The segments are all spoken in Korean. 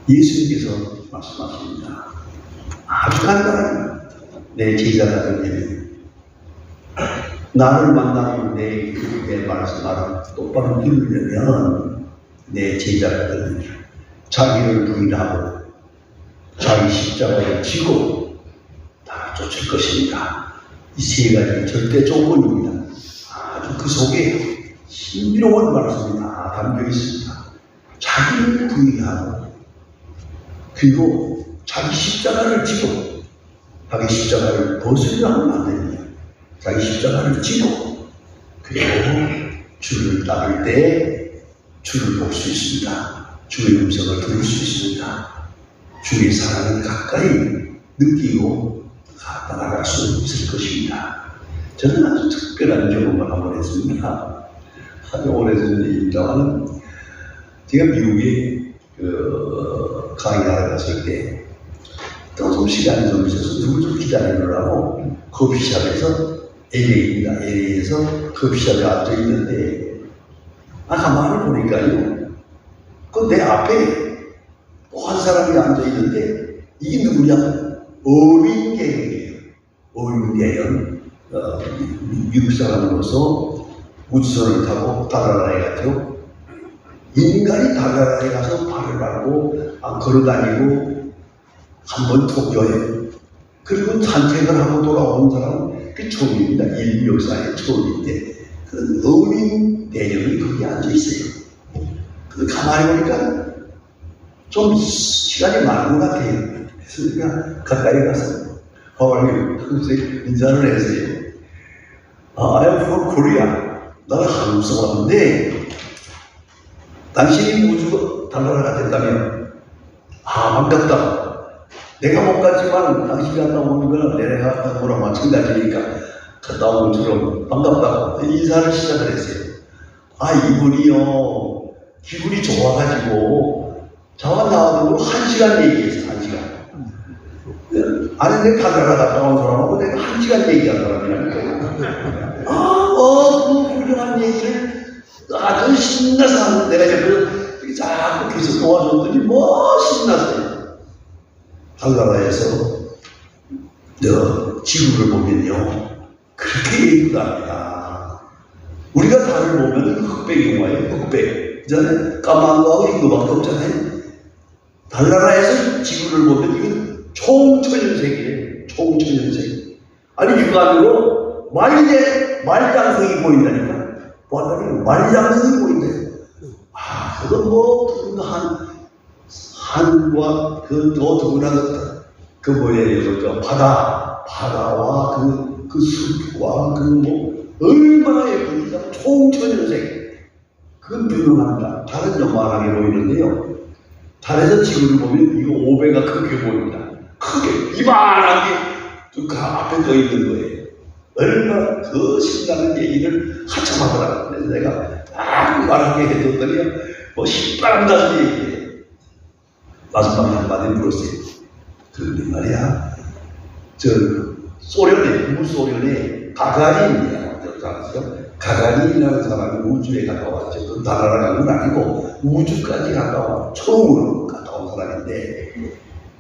예수님께서 말씀하십니다. 아주 간단합니다. 내 제자가 되려면 나를 만나고 내 말을 똑바로 들으려면 내 제자가 되려면 자기를 부인하고 자기 십자가를 지고 다 쫓을 것입니다. 이 세 가지 절대 조건입니다. 아주 그 속에 신비로운 말씀이 다 담겨 있습니다. 자기를 부인하고 그리고 자기 십자가를 지고 자기 십자가를 벗으려 하면 안 됩니다. 자기 십자가를 지고 그리고 주를 따를 때 주를 볼 수 있습니다. 주의 음성을 들을 수 있습니다. 주의 사랑을 가까이 느끼고 따라갈 수 있을 것입니다. 저는 아주 특별한 경험을 한번 했습니다. 아주 오래전 일입니다만 제가 미국에 강의하러 갔을 때 또 좀 시간이 좀 있어서 누굴 좀 기다리느라고 커피숍에서 LA입니다. LA에서 커피숍에 앉아있는데 가만히 보니까요 그 내 앞에 또 한 사람이 앉아있는데 이게 누구냐? 어윈게이예요. 어윈게이는 미국 사람으로서 우주선을 타고 달나라에 갔죠. 인간이 달나라에 가서 발을 밟고 걸어다니고 한번 도쿄에 그리고 산책을 하고 돌아온 사람은 그 처음입니다. 인류 역사의 처음인데 그 어린 대령이 거기 앉아있어요. 그래서 가만히 보니까 좀 시간이 많은 것 같아요. 그래서 제가 가까이 가서 화관님 인사를 했어요. I'm from Korea. 나는 한국에서 왔는데 당신이 우주 달나라가 됐다면 반갑다. 내가 못 갔지만 당신이 갔다 오는 거는 내가 갔다 오는 거랑 마찬가지니까 갔다 온 것처럼 반갑다고 인사를 시작을 했어요. 이분이요 기분이 좋아가지고 저와 나와도 1시간 얘기했어요. 1시간. 아니 내가 달나라 갔다 온 사람하고 내가 1시간 얘기한 사람이라니까요. 그 훌륭한 얘기를 아주 신나서 하는데 내가 옆에서 자꾸 계속 도와줬더니 신났어요. 달나라에서 지구를 보면요 그렇게 예쁘답니다. 우리가 달을 보면 흑백 영화예요. 흑백 그잖아요. 까만 거하고 흰거밖에 없잖아요. 달나라에서 지구를 보면 이건 총천연색이에요. 총천연색. 아니 육안으로 말장성이 보인다니까. 보았더니 말장성이 보인대요. 그건 하늘과 더 드문한 뭐예요? 바다와 그 숲과 얼마나 예쁘니까 총천연색. 그건 유명합니다. 달은 요만하게 보이는데요. 달에서 지구를 보면 이거 5배가 크게 보입니다. 크게 이만하게 그 앞에 떠 있는 거예요. 얼마나 그 신나는 얘기를 한참 하더라고요. 그래서 내가 말하게 해줬더니 신바람 나는 얘기예요. 마지막에 한마디 물었어요. 그런데 말이야, 무소련의 가가린이라고 들었죠? 가가린이라는 사람이 우주에 갔다 왔죠. 그 달나라 간 건 아니고 우주까지 갔다 와 처음으로 갔다 온 사람인데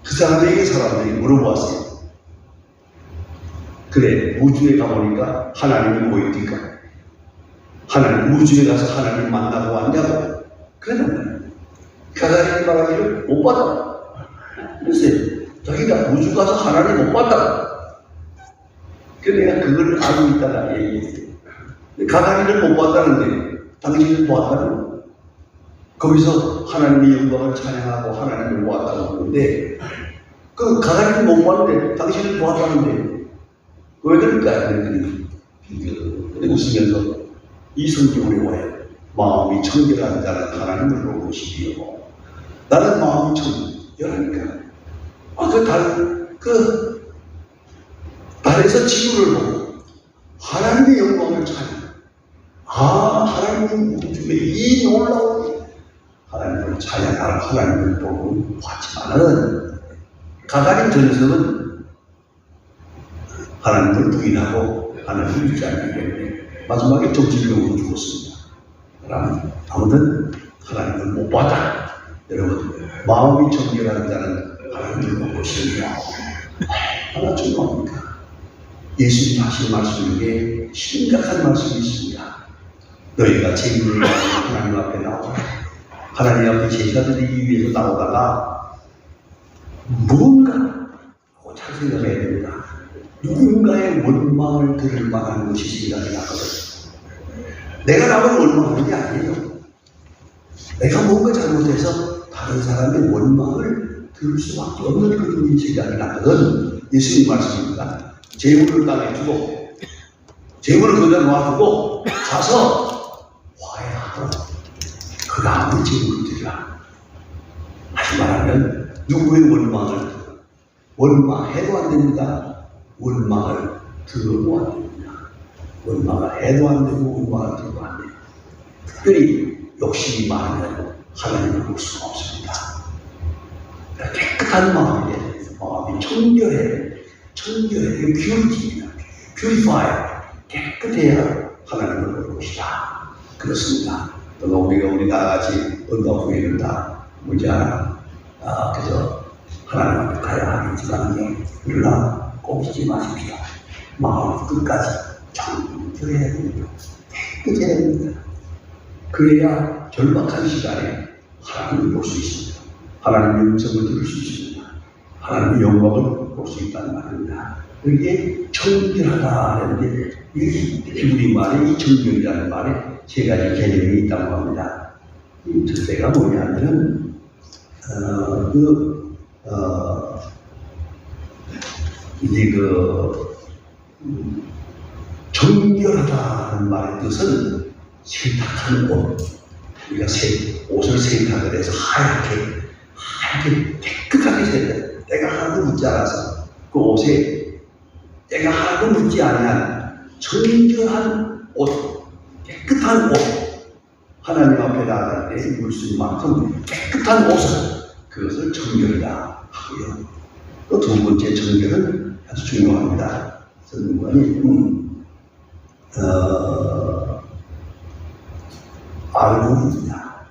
그 사람에게 사람들이 물어보았어요. 그래, 우주에 가보니까 하나님이 보입니까? 우주에 가서 하나님 만나고 왔냐고? 그랬단 가가린이 말하기를 못 봤다. 그래서 자기가 우주 가서 하나님 못 봤다. 그래서 내가 그걸 알고 있다가 얘기했어요. 가가린을 못 봤다는데 당신은 보았다는 거기서 하나님의 영광을 찬양하고 하나님을 보았다고 그러는데 그 가가린을 못 봤는데 당신을 보았다는데 왜 그럴까요? 그랬더니 웃으면서 이 성경을 외워요. 마음이 청결한 자는 하나님을 보시리요. 나는 마음이 청결하니까. 달에서 지구를 보고 하나님의 영광을 찬양. 하나님 우주에 이 놀라운 하나님을 찬양하는 하나님을 보고 봤지만은 가가린 전설은 하나님을 부인하고 하나님을 유지하기 때문에 마지막에 정신병으로 죽었습니다. 아무튼 하나님을 못 봤다. 여러분, 마음이 정결한 자는 하나님을 보고 싶냐? 얼마나 중요합니까? 예수님 하신 말씀 중에 심각한 말씀이 있습니다. 너희가 제물을 가지고 하나님 앞에 나오라. 하나님 앞에 제사 드리기 위해서 나오다가 무언가 하고 잘 생각해야 됩니다. 누군가의 원망을 들을 만한 것이 생각이 나거든. 내가 남을 원망하는 게 아니에요. 내가 뭔가 잘못해서 다른 사람의 원망을 들을 수밖에 없는 그런 일이 생각이 나거든. 예수님 말씀입니다. 재물을 땅에 두고 재물을 그대로 놔두고 가서 화해하고 그 다음에 재물을 드리라. 다시 말하면 누구의 원망해도 안 됩니다. 원망을 들어도 안 됩니다. 원망을 해도 안 되고 원망을 들어도 안 돼요. 특별히 욕심이 많으면 하나님을 볼 수가 없습니다. 깨끗한 마음이 청결해. purify. 깨끗해야 하나님을 볼 것이다. 그렇습니다. 또 우리 다 같이 은과 후회를 다 무지하나 그저 하나님 앞에 가야 하겠지만 그러나 꼭 잊지 마십시오. 마음 끝까지 청결해야 됩니다. 깨끗해야 됩니다. 그래야 절박한 시간에 하나님을 볼 수 있습니다. 하나님의 음성을 들을 수 있습니다. 하나님의 영광을 볼 수 있다는 말입니다. 이게 청결하다는 게 이 히브리 말에 이 청결이라는 말에 세 가지 개념이 있다고 합니다. 이 첫째가 뭐냐면은 정결하다는 말의 뜻은 세탁한 옷. 우리가 옷을 세탁을 해서 하얗게 깨끗하게 세탁. 때가 하나도 묻지 않아서 그 옷에 때가 하나도 묻지 아니한 정결한 옷, 깨끗한 옷. 하나님 앞에 나갈 때 입을 수 있는 만큼 깨끗한 옷을 그것을 정결이다 하고요. 또 두 번째 정결은 아주 중요합니다. 선생님이 알곡입니다.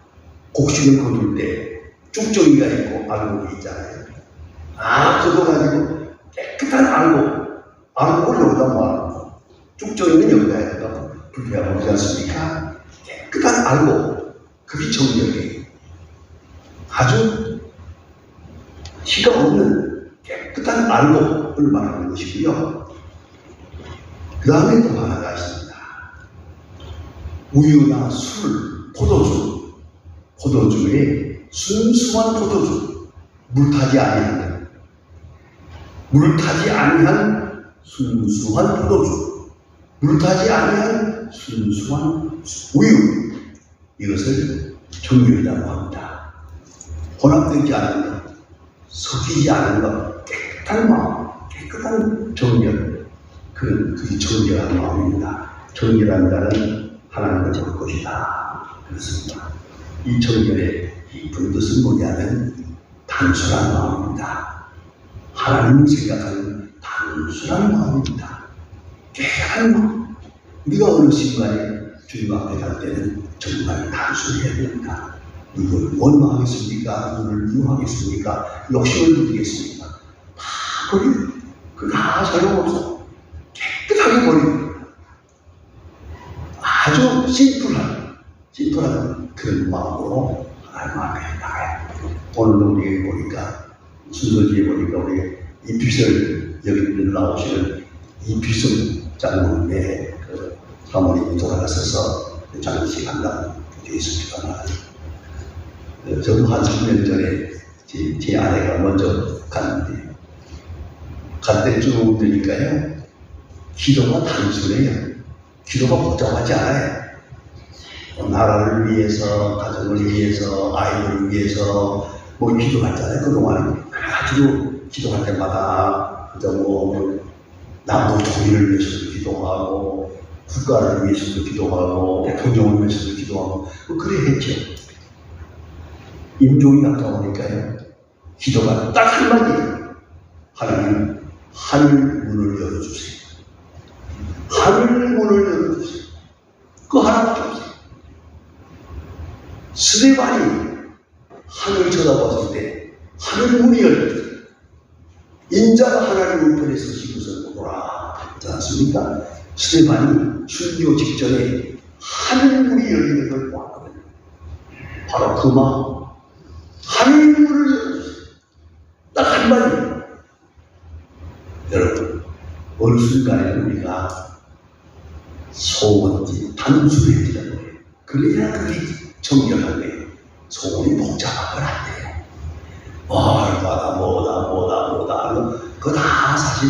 곡식을 거둘 때 쭉정이가 있고 알곡이 있잖아요. 그거 가지고 깨끗한 알곡을 여기다 모아놓고 쭉정이는 여기다 해서 불편하고 그러지 않습니까? 깨끗한 알곡, 그게 정결이에요. 아주 티가 없는 깨끗한 알곡을 말하는 것이고요. 그 다음에 또 하나가 있습니다. 우유나 술, 포도주에 순수한 포도주, 물타지 아니한 순수한 포도주, 물타지 아니한 순수한 우유, 이것을 정결이라고 합니다. 혼합되지 않은 것, 섞이지 않은 것, 깨끗한 마음, 깨끗한 정결, 그게 정결한 마음입니다. 정결한 자는 하나님을 볼 것이다. 그렇습니다. 이 정결의 깊은 뜻은 뭐냐면 단순한 마음입니다. 하나님을 생각하는 단순한 마음입니다. 깨끗한 마음. 우리가 어느 순간에 주님 앞에 갈 때는 정말 단순해야 됩니다. 누구를 원망하겠습니까? 누구를 미워하겠습니까? 욕심을 부리겠습니까? 다 버리고 그거 다 소용없어. 깨끗하게 버리고 아주 심플한 그런 마음으로 하나님 앞에 나가요. 오늘도 우리 보니까 순서지에 보니까 우리 이필설 여기 나오시는 이필설 장로님의 그 사모님이 돌아가셔서 장례식 한다고 되어 있습니다. 저도 한 3년 전에 제 아내가 먼저 갔는데 갈 때 쭉 들으니까요, 기도가 단순해요. 기도가 복잡하지 않아요. 나라를 위해서, 가정을 위해서, 아이들을 위해서 뭐 기도했잖아요. 그동안에 가지고 기도할 때마다 그저 남북 통일을 위해서도 기도하고 국가를 위해서도 기도하고 대통령을 위해서도 기도하고 그래 했죠. 임종이 가까우니까요, 기도가 딱 한마디예요. 하나님, 하늘 문을 열어주세요. 하늘 문을 열어주세요. 그 하나밖에 없어요. 스데반이 하늘 쳐다봤을 때 하늘문이 열렸어요. 인자가 하나님 우편에 서시고서 보라 하지 않습니까? 스테반이 순교 직전에 하늘문이 열리는 걸 보았거든요. 바로 그 마음, 하늘문을 열어주세요. 딱 한마디. 여러분, 어느 순간에 우리가 소원지 단순해지는 거예요. 그래야 그게 정결한 거예요. 소원이 복잡하면 안 돼요. 뭐다. 그거 다 사실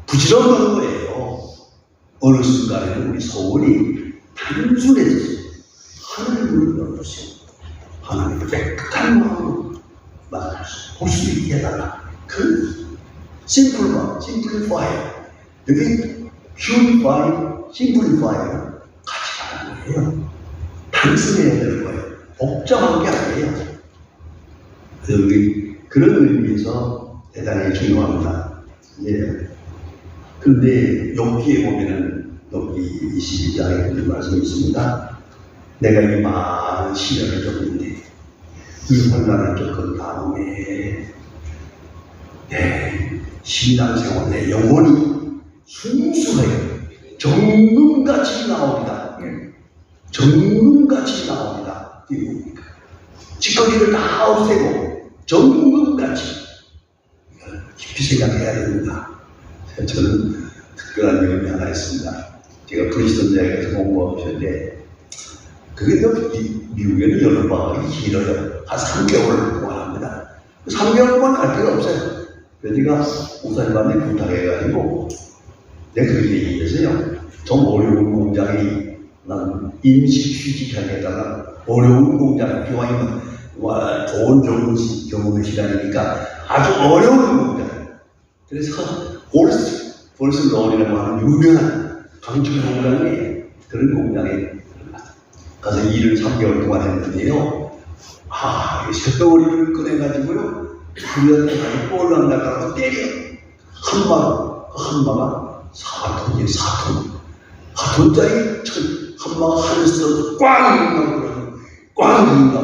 부질없는 거예요. 어느 순간에는 우리 소원이 단순해졌어요. 하나님을 열어주세요. 하나님을 깨끗한 마음으로 볼 수 있게 해달라. 그 심플리파이. 여기 purify, simplify가 같이 가는 거예요. 단순해야 되는 거예요. 복잡한 게 아니에요. 우리 그런 의미에서 대단히 중요합니다. 예. 그런데 여기에 보면은 여기 22장에 그런 말씀이 있습니다. 내가 이 많은 시련을 겪는데 이 혼란을 겪은 다음에 내 신앙생활, 내 영혼이 순수해요. 정금같이 나옵니다. 정금같이 나옵니다. 찌꺼기를 다 없애고 정금같이 깊이 생각해야 됩니다. 저는 특별한 경험이 하나 있습니다. 제가 브리스톤 대학에서 공부하고 있었는데 그게 또 미국에는 여름방학이 길어요. 한 3개월을 공부합니다. 3개월만 갈 필요 없어요. 그래서 제가 목사님한테 부탁해가지고 내가 그렇게 얘기했어요. 좀 어려운 공장이 난 임시 취직하겠다가 어려운 공장 기왕이면 좋은 경험의 시간이니까 아주 어려운 공장. 그래서 볼스론이라고 하는 유명한 강철 공장에 그런 공장에 가서 일을 3개월 동안 했는데요. 쇳덩어리를 꺼내가지고요. 그녀한테 많이 볼을 안 나가고 때려. 한 마가 4톤이에요, 4톤. 4톤짜리 한 마가 하늘에서 꽝 누른다.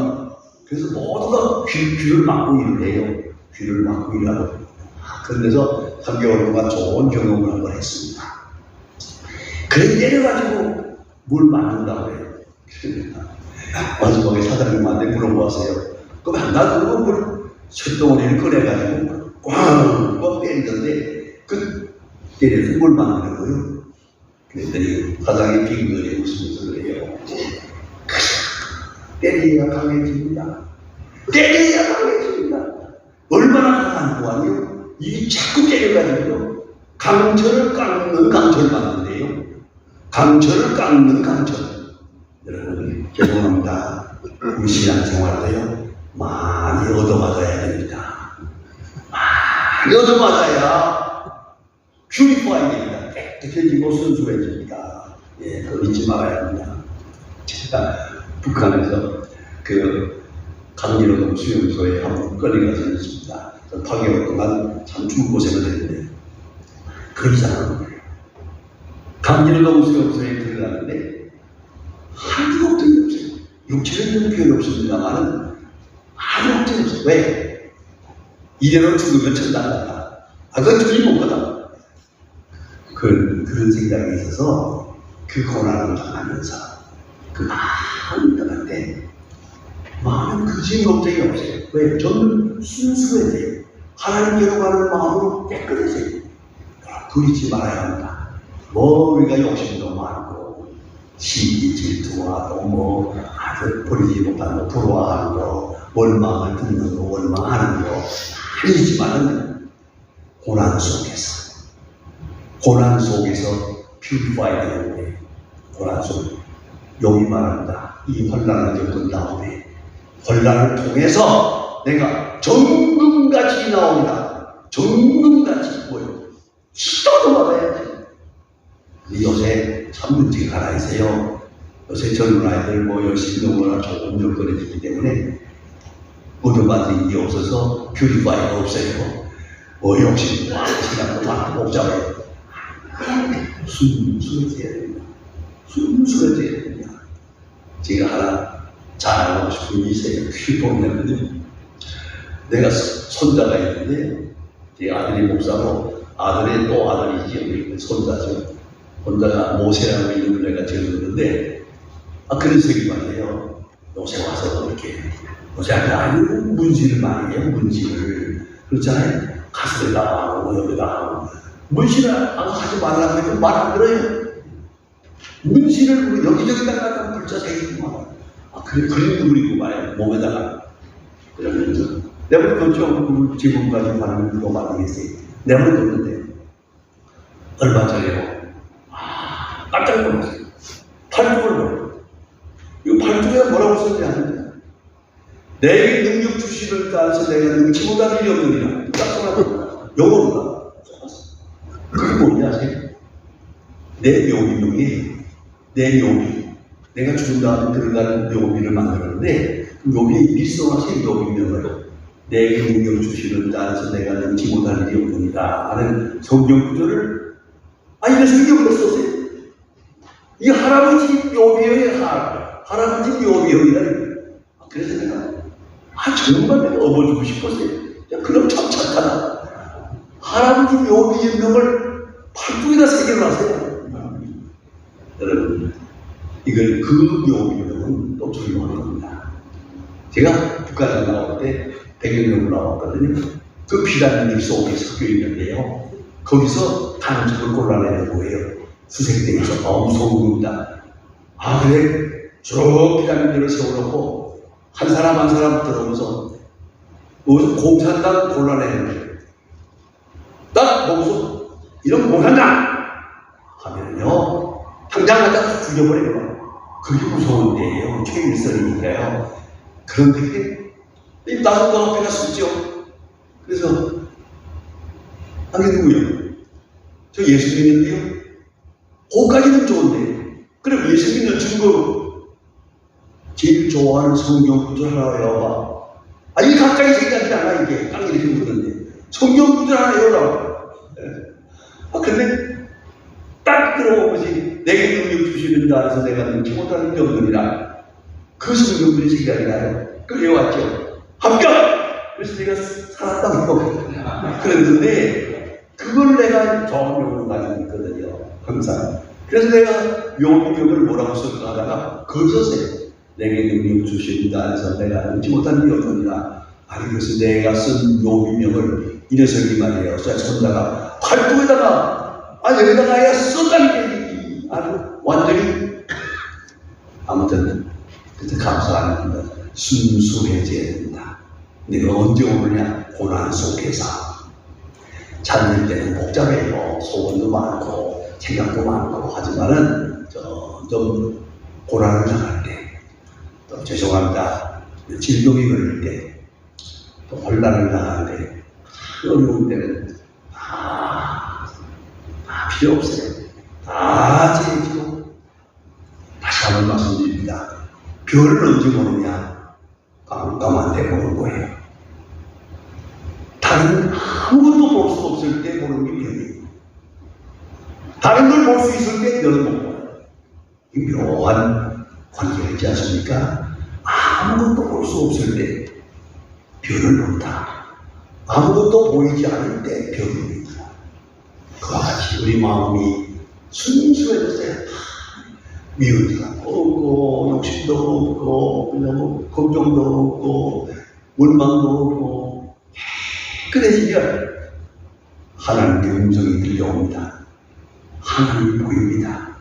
그래서 모두가 귀를 막고 일을 해요. 귀를 막고 일하고. 그래서 3개월 동안 좋은 경험을 한번 했습니다. 그래 때려가지고 물 맞는다고 해요. 마지막에 사장님한테 물어보았어요. 그럼 나도 물 쇳덩어리를 꺼내가지고 꽝 때리던데 때려서 물 맞는 거예요. 그랬더니 사장이 빙글이 웃으면서 그래요. 때려야 강해집니다. 때려야 강해집니다. 얼마나 강한 보안이요? 이게 자꾸 때려가지고 강철을 깎는 강철 맞는데요. 강철을 깎는 강철. 여러분 죄송합니다. 우리 신앙생활도요 많이 얻어맞아야 됩니다. 많이 얻어맞아야 퓨리파이 됩니다. 깨끗해지고 순수해집니다. 예, 그거 잊지 말아야 합니다. 제가 북한에서 그 강진호동 수용소에 한번 끌려가서 있습니다. 8개월 동안 참 죽고생을 했는데 그 이상한 거예요. 강진호동 수용소에 들어가는데 아무 걱정이 없어요. 육체적인 표현이 없습니다만은 아무 걱정이 없어요. 왜? 이대로 죽으면 천당 간다. 그건 틀린 거거든. 그런 생각이 있어서 그 고난을 당하면서 그 많은 분한테 많은 그지 걱정이 없어요. 왜? 저는 순수해야 돼요. 하나님께로 가는 마음으로 깨끗해져요. 그리지 말아야 합니다. 우리가 욕심도 많고 시기 질투와 또 아주 버리지 못하는 부러워하는 거, 원망을 듣는 거, 원망하는 거 아니지만은 고난 속에서 퓨리파이 되는 거예요. 고난 속에 여기 말합니다. 이 혼란을 겪은 다음에 혼란을 통해서 내가 정금같이 나옵니다. 정금같이 뭐요? 시도도 받아야지. 요새 참 문제가 하나 있어요. 요새 젊은 아이들 열심히 너무나 좋은 조건해주기 때문에 얻어맞는 게 없어서 퓨리파이가 없어요. 욕심도 많고 생각도 많고 복잡해요. 순수해져야 됩니다. 순수해져야 됩니다. 제가 하나 자랑하고 싶은 게 있어요. 퀴폰이라는데 내가 손자가 있는데 제 아들이 목사고 아들의 또 아들이지 우리 손자죠. 손자가 모세라고 이름을 내가 지었는데 그런 색이 말이에요. 요새 와서 이렇게 요새한테 아주 문신을 많이 해요. 문신을 그렇잖아요. 가슴에다 하고 여기다 하고 문신을 하지 말라고 해도 말 안 들어요. 문신을 여기저기다가 글자색이구만. 그래 그림도 그리고 말이에요. 몸에다가 그러면서 내가 그렇죠. 지금까지 반응을 누가 만들겠어요. 내가 그랬는데 얼마 전에요. 깜짝 놀랐어요. 팔뚝을 보고 이 팔뚝에 뭐라고 썼냐? 내게 능력 주시를 따라서 내가 능치 못할 일이 없느니라. 딱 써놨구나. 영어로다. 그게 뭔지 아세요? 내 묘비명이 내 묘비. 내가 죽은 다음에 들어가는 묘비를 만들었는데 그 묘비에 밀성하세요. 묘비명을. 내게 능력 주시를 따라서 내가 능치 못할 일이 없느니라 하는 성경 구절을 이런 성경으로 썼어요. 이 할아버지 묘비형의 할아버지 묘비형이다. 그래서 내가 정말 내가 업어주고 싶었어요. 야, 그럼 참 착하다. 할아버지 묘비형을 팔뚝에다 새겨놨어요. 여러분, 이걸 그 묘비형은 또 중요한 겁니다. 제가 북한에 나올 때 100여 명으로 나왔거든요. 그 피라미드 속에 섞여 있는데요. 거기서 단적을 골라내는 거예요. 수색대에서 너무 소금입니다. 그래? 쭉 피라미드를 세워놓고 한 사람 한 사람 들어오면서 공산당 골라내는 거예요. 딱 보고서 이런 공산당 하면요 당장 갖다 죽여버려요. 그게 무서운 데예요. 최일선이니까요. 그런데 나도 그 앞에 갔었죠. 그래서 하게 누구요? 저 예수 믿는데요. 거기까지는 좋은데 그럼 예수 믿는 증거 제일 좋아하는 성경 구절 하나 외워봐. 이게 가까이 생각이 않아. 이게 딱 이렇게 묻는데 성경 구절 하나 외우라고. 근데 딱 들어오면서 내게 능력 주시는 자 안에서 내가 능치 못하는 게 없느니라. 그 성경들이 생각이 나요. 그걸 외워왔죠. 합격! 그래서 내가 살았다고 그랬는데 그걸 내가 정명으로 가지고 있거든요. 항상. 그래서 내가 묘비명을 뭐라고 쓸까 하다가 그걸 썼어요. 내게 능력 주신다 안에서 내가 능치 못하는 게 없느니라. 그래서 내가 쓴 묘비명을 이 녀석이 말이에요. 손자가 팔뚝에다가 여기다가 썼다니까. 완전히 아무튼 그때 감사합니다. 순수해져야 된다. 내가 언제 오느냐? 고난 속에서. 잠들 때는 복잡해요. 소원도 많고 생각도 많고 하지만은 좀 고난을 당할 때, 또 죄송합니다. 질병이 걸릴 때, 또 혼란을 당할 때, 어려운 때는 다 필요 없어요. 다 제지고 다시 한번 말씀드립니다. 별을 언제 보느냐? 깜깜한 때 보는 거예요. 다른 아무것도 볼 수 없을 때 보는 게 별이에요. 다른 걸 볼 수 있을 때 별은 못 봐요. 이 묘한 관계가 있지 않습니까? 아무것도 볼 수 없을 때 별을 본다. 아무것도 보이지 않을 때 별을 본다. 그와 같이 우리 마음이 순수해졌어요. 미움도 없고 욕심도 없고 그냥 걱정도 없고 원망도 없고 깨끗해지면 하나님의 음성이 들려옵니다. 하나님이 보입니다.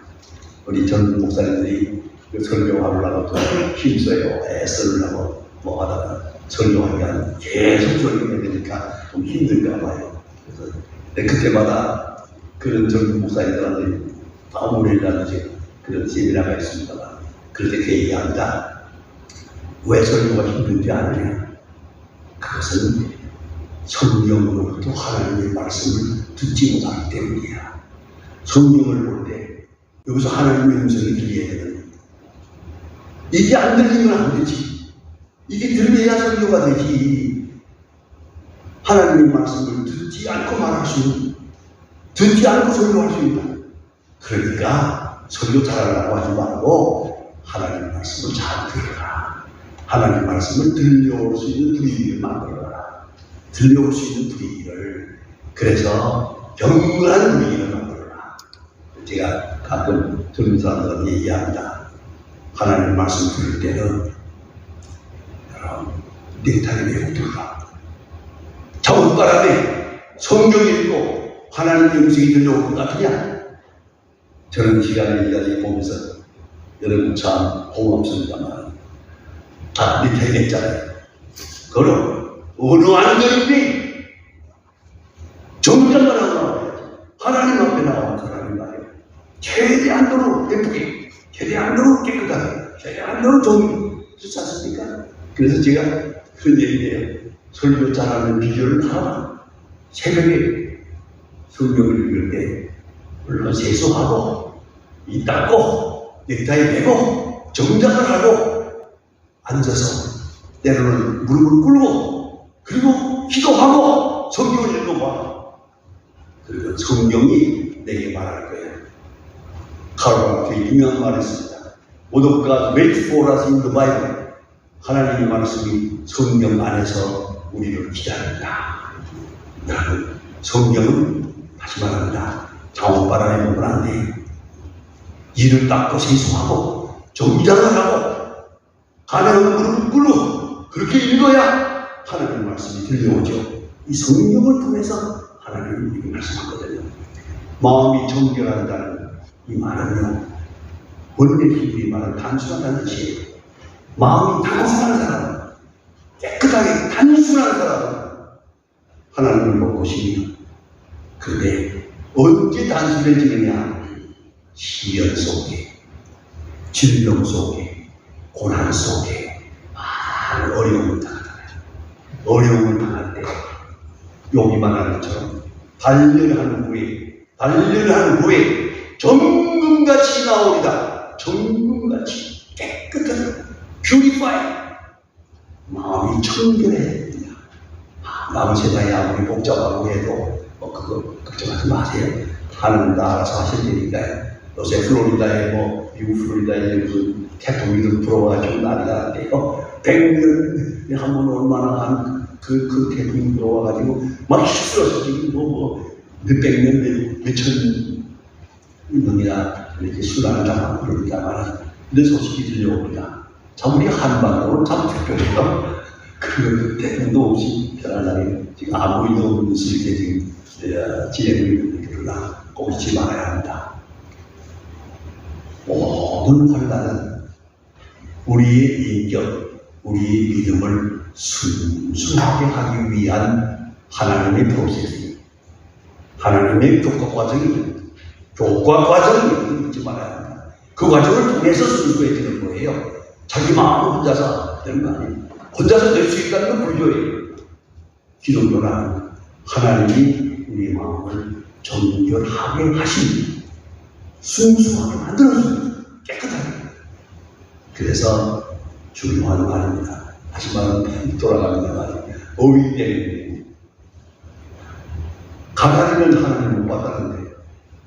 우리 전 목사님들이 설교하려고 또 힘써요. 애쓰려고 뭐 하다가 설교하면 계속 설교해야 되니까 좀 힘들까 봐요. 그래서 그때마다 그런 전 목사님들한테 아무래도 그런 세미나가 있습니다만 그럴 때 그 얘기합니다. 왜 설교가 힘든지 아느냐? 그것은 성경으로부터 하나님의 말씀을 듣지 못하기 때문이야. 성경을 볼 때 여기서 하나님의 음성이 들려야 되는 이게 안 들리면 안 되지. 이게 들려야 설교가 되지. 하나님의 말씀을 듣지 않고 말할 수 있는, 듣지 않고 설교할 수 있다. 그러니까 설교 잘하려고 하지 말고 하나님 말씀을 잘 들어라. 하나님 말씀을 들려올 수 있는 분위기를 만들어라. 들려올 수 있는 분위기를, 그래서 경건한 분위기를 만들어라. 제가 가끔 젊은 사람들한테 얘기합니다. 하나님 말씀 들을 때는 넥타이 메고 들어라. 자원바람에 성경 읽고 하나님의 음성이 들려올 것 같으냐? 저는 시간을 이야기 보면서 여러분 참 고맙습니다만 넥타이 냈잖아요. 그럼 어느 안전인데 정장만 하고 나와야지. 하나님 앞에 나오는 사람이 말이에요. 최대한도로 예쁘게, 최대한도로 깨끗하게, 최대한도로 좋지 않습니까? 그래서 제가 그런 얘기해요. 설교 잘하는 비결을 하나, 새벽에 성경을 읽을 때 물론 세수하고 이 닦고 넥타이 매고 정장을 하고 앉아서 때로는 무릎을 꿇고 그리고 기도하고 성경을 읽어봐. 그리고 성경이 내게 말할 거예요. 카르마르크의 유명한 말이 있습니다. Word of God wait for us in the Bible. 하나님의 말씀이 성경 안에서 우리를 기다린다. 여러분, 성경은 다시 말합니다. 자원바람에 보면 안 돼. 이를 닦고 세수하고 정장을 하고 가면은 무릎을 꿇고 그렇게 읽어야 하나님의 말씀이 들려오죠. 이 성경을 통해서 하나님이 우리에게 말씀하거든요. 마음이 정결한다는 이 말은요, 원래 히브리 말은 단순하다는 뜻이에요. 마음이 단순한 사람, 깨끗하게 단순한 사람은 하나님을 못 보시며, 그런데 언제 단순해지느냐? 시련 속에, 질병 속에, 고난 속에 많은 어려움을 당하잖아요. 어려움을 당할 때 여기 말하는 것처럼 단련한 후에 정금같이 나오리다. 정금같이 깨끗한 purify. 마음이 청결해야 됩니다. 남은 세상이 아무리 복잡하고 해도 그거 걱정하지 마세요. 하나님 다 알아서 하실 테니까요. 요새 플로리다에 미국 플로리다에 그 태풍이 불어와가지고 난리가 났대요. 100년에 한 번 얼마나 한 그 태풍이 불어와가지고 막 휩쓸어서 지금 몇백 년, 몇천 명이나 이렇게 순환을 당하고 그럽니다만 이런 소식이 들려옵니다. 참 우리 한반도는 참 특별해요. 그 태풍도 없이 편안하게 지금 아무 일도 없는 수익에 지금 진행을 있는 그러나 꼭 잊지 말아야 합니다. 모든 환난은 우리의 인격, 우리의 믿음을 순수하게 하기 위한 하나님의 프로세스, 하나님의 교과 과정이 잊지 말아야 합니다. 그 과정을 통해서 순수해지는 거예요. 자기 마음 혼자서 되는 거 아니에요. 혼자서 될 수 있다는 건 불교예요. 기독교는 하나님이 우리 마음을 정결하게 하십니다. 순수하게 만들어줍니다. 깨끗하게. 그래서 중요한 말입니다. 다시 말하면 돌아갑니다. 어휘되는 가나리는 하나님을 못 봤다는데,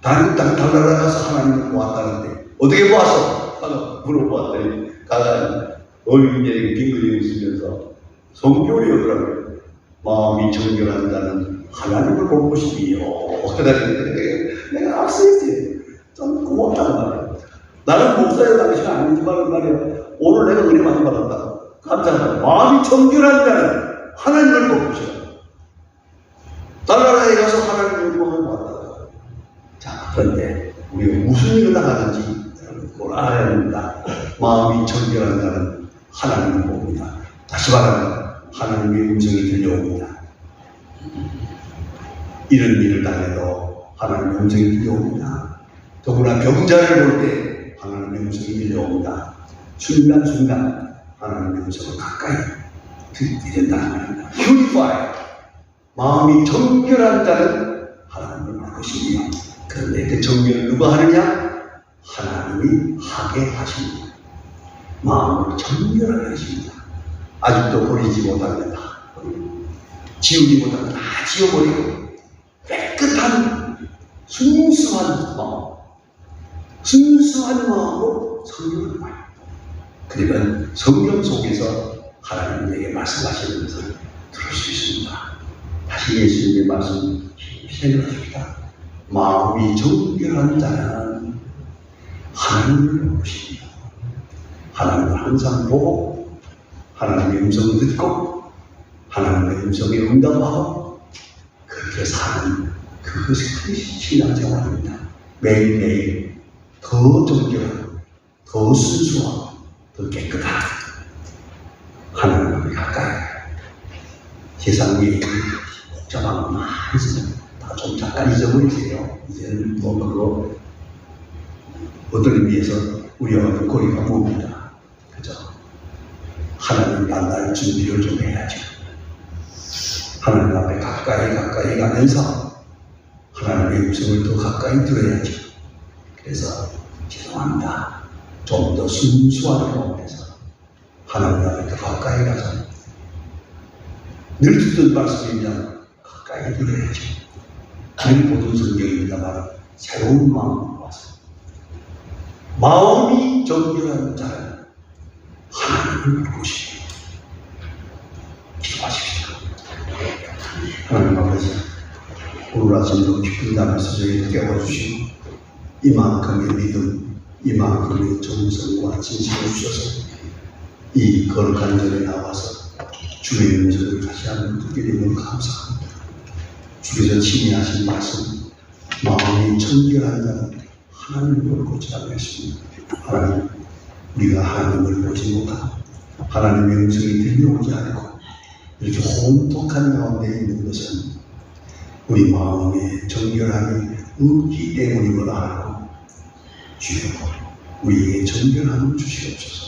다른 땅 달나라 가서 하나님을 보았다는데, 어떻게 보았어? 물어보았더니 가나리 어휘되는 빙그리고 있으면서 성경이 오더라고요. 마음이 정결한 자는 하나님을 보고 싶이요. 내가 악수했지. 좀 고맙다는 말이야. 나는 목사의 당시가 아니지만 말이야. 오늘 내가 은혜 많이 받았다. 감사합니다. 마음이 정결한 자는 하나님을 보고 싶어. 달나라에 가서 하나님을 보고 왔다. 자, 그런데 우리가 무슨 일을 나가는지 그걸 알아야 합니다. 마음이 정결한 자는 하나님을 봅니다. 다시 말하면 하나님의 음성이 들려옵니다. 이런 일을 당해도 하나님의 음성이 들려옵니다. 더구나 병자를 볼 때 하나님의 음성이 들려옵니다. 순간순간 하나님의 음성을 가까이 듣게 된다는 말입니다. Purify. 마음이 정결한 자는 하나님을 볼 것이며, 그런데 그 정결을 누가 하느냐? 하나님이 하게 하십니다. 마음을 정결하게 하십니다. 아직도 버리지 못하면 다 버리고, 지우지 못하면 다 지워버리고, 깨끗한 순수한 마음으로 성경을 봐요. 그러면 성경 속에서 하나님이 내게 말씀하시는 것을 들을 수 있습니다. 다시 예수님의 말씀 생각합니다. 마음이 정결한 자는 하나님을 보십니다. 하나님을 항상 보고 하나님의 음성을 듣고 하나님의 음성에 응답하고 그렇게 사는 그것이 신앙생활입니다. 매일매일 더 정결하고 더 순수하고 더 깨끗하고 하나님을 가까이 세상에 복잡한 거 많이 있어요. 다 좀 잠깐 잊어버리세요. 이제는 뭐 그거 어떤 의미에서 우리와 거리가 멉니다. 그죠? 하나님 만날 준비를 좀 해야죠. 하나님 앞에 가까이 가면서 하나님의 음성을 더 가까이 들어야죠. 그래서 죄송합니다. 좀 더 순수한 가운데서 하나님 앞에 더 가까이 가서 늘 듣던 말씀이면 가까이 들어야죠. 늘 보던 성경입니다만 새로운 마음으로 와서 마음이 정결한 자는 하나님을 보십니다. 기도하십시오. 하나님 아버지, 오늘 아침도 깊은 잠에서 저희를 깨워주시고 이만큼의 믿음, 이만큼의 정성과 진심을 주셔서 이 거룩한 전에 나와서 주의 음성을 다시 한번 듣게 되면 감사합니다. 주께서 친히하신 말씀, 마음이 정결한 자는 하나님을 보지라고 했습니다. 하나님, 우리가 하나님을 보지 못하고 하나님의 음성이 들려오지 않고 이렇게 혼탁한 가운데 있는 것은 우리 마음의 정결함이 없기 때문임을 알고 주여 우리에게 정결함을 주시옵소서.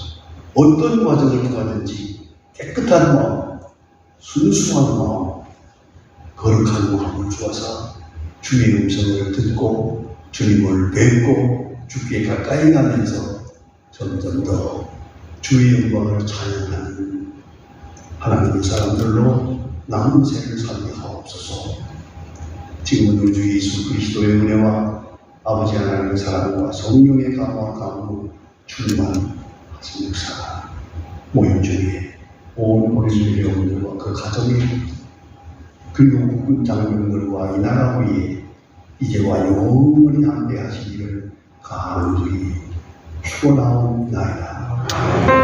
어떤 과정을 통하든지 깨끗한 마음, 순수한 마음, 거룩한 마음을 주어서 주의 음성을 듣고 주님을 뵙고 주께 가까이 가면서 점점 더 주의 영광을 찬양하는 하나님의 사람들로 남은 생을 살게 하옵소서. 지금은 우리 주 예수 그리스도의 은혜와 아버지 하나님의 사랑과 성령의 감화 감동 충만하신 역사가 모임 중에 온 우리 여러분들과 그 가정에 그리고 국군 장병들과 이 나라 위에 이제와 영원히 함께 하시기를 간절히 축원하옵나이다.